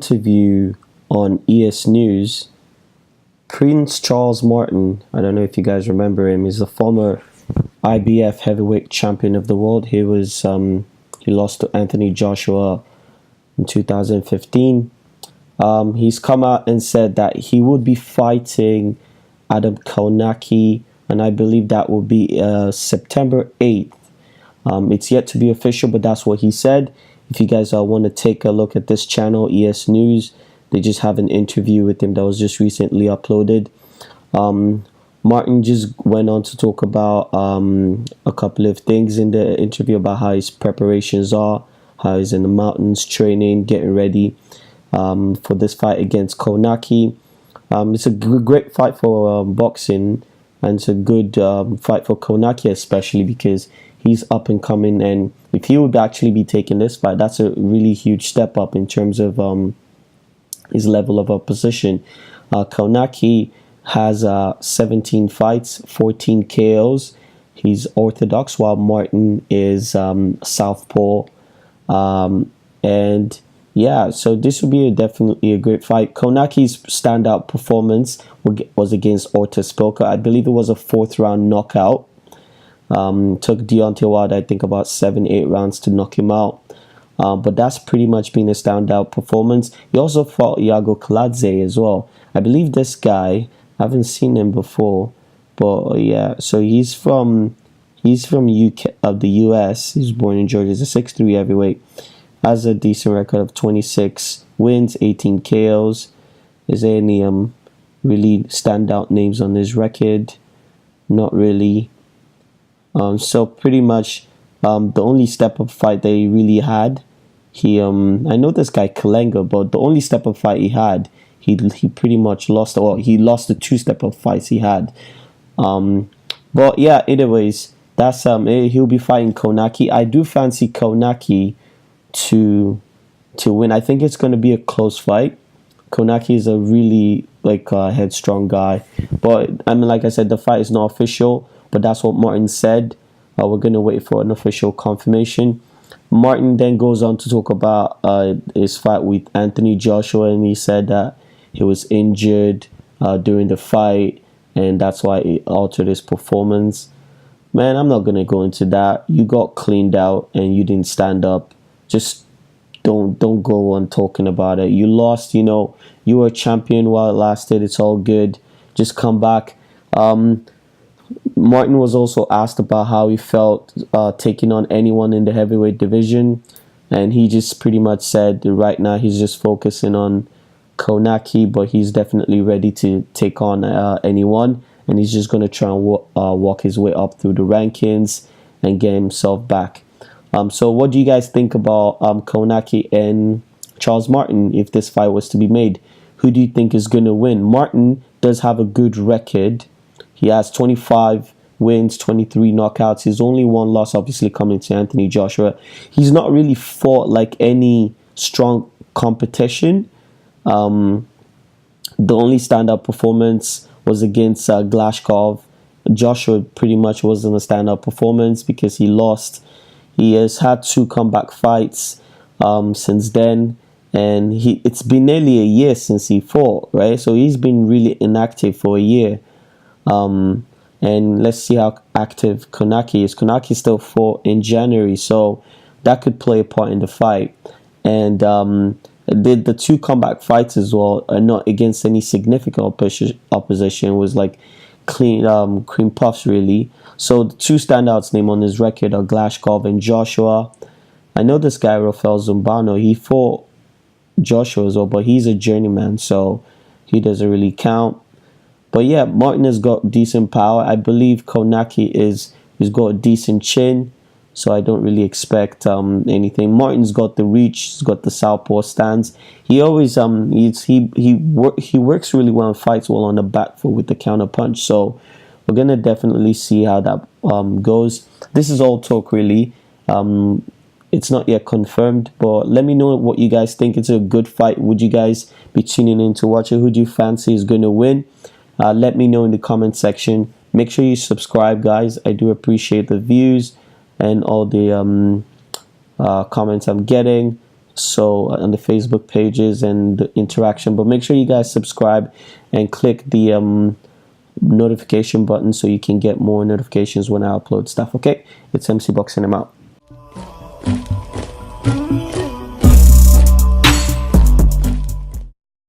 interview on ES News, Prince Charles Martin, I don't know if you guys remember him, he's the former IBF heavyweight champion of the world. He lost to Anthony Joshua in 2015. He's come out and said that he would be fighting Adam Kownacki, and I believe that will be September 8th. It's yet to be official, but that's what he said. If you guys want to take a look at this channel, ES News, they just have an interview with him that was just recently uploaded. Martin just went on to talk about a couple of things in the interview about how his preparations are, how he's in the mountains training, getting ready for this fight against Kownacki. It's a great fight for boxing, and it's a good fight for Kownacki, especially because he's up and coming, and if he would actually be taking this fight, that's a really huge step up in terms of his level of opposition. Kownacki has 17 fights, 14 KOs. He's orthodox, while Martin is southpaw. And yeah, so this would be definitely a great fight. Kownacki's standout performance was against Ortiz Pilka. I believe it was a 4th round knockout. Took Deontay Wilder, I think, about 7-8 rounds to knock him out. But that's pretty much been a standout performance. He also fought Iago Kaladze as well. I believe this guy, I haven't seen him before, but yeah, so he's from UK of the US. He's born in Georgia. He's a 6'3" heavyweight. Has a decent record of 26 wins, 18 KOs. Is there any really standout names on his record? Not really. So pretty much the only step-up fight that he really had, I know this guy Kalenga, but the only step-up fight he had, he pretty much lost. Well, he lost the 2 step-up fights he had. But yeah, anyways, that's he'll be fighting Kownacki. I do fancy Kownacki to win. I think it's going to be a close fight. Kownacki is a really headstrong guy, but I mean, like I said, the fight is not official. But that's what Martin said. We're going to wait for an official confirmation. Martin then goes on to talk about his fight with Anthony Joshua, and he said that he was injured during the fight, and that's why it altered his performance. Man, I'm not going to go into that. You got cleaned out and you didn't stand up. Just don't go on talking about it. You lost, you were a champion while it lasted. It's all good. Just come back. Martin was also asked about how he felt taking on anyone in the heavyweight division, and he just pretty much said that right now he's just focusing on Kownacki, but he's definitely ready to take on anyone, and he's just going to try and walk his way up through the rankings and get himself back. So what do you guys think about Kownacki and Charles Martin if this fight was to be made? Who do you think is going to win? Martin does have a good record. He has 25 wins, 23 knockouts. His only one loss, obviously, coming to Anthony Joshua. He's not really fought like any strong competition. The only standout performance was against Glashkov. Joshua pretty much wasn't a standout performance because he lost. He has had 2 comeback fights since then. And it's been nearly a year since he fought, right? So he's been really inactive for a year. And let's see how active Kownacki is. Kownacki still fought in January, so that could play a part in the fight. And the 2 comeback fights as well are not against any significant opposition. It was like clean cream puffs, really. So the 2 standouts name on his record are Glashkov and Joshua. I know this guy Rafael Zumbano. He fought Joshua as well, but he's a journeyman, so he doesn't really count. But yeah, Martin has got decent power. I believe Kownacki he's got a decent chin, so I don't really expect anything. Martin's got the reach, he's got the southpaw stance. He always he works really well and fights well on the back foot with the counter punch. So we're gonna definitely see how that goes. This is all talk, really. It's not yet confirmed, but let me know what you guys think. It's a good fight. Would you guys be tuning in to watch it? Who do you fancy is going to win? Let me know in the comment section. Make sure you subscribe, guys. I do appreciate the views and all the comments I'm getting. so on the Facebook pages and the interaction. But make sure you guys subscribe and click the notification button so you can get more notifications when I upload stuff. Okay, it's MC Boxing. I'm out.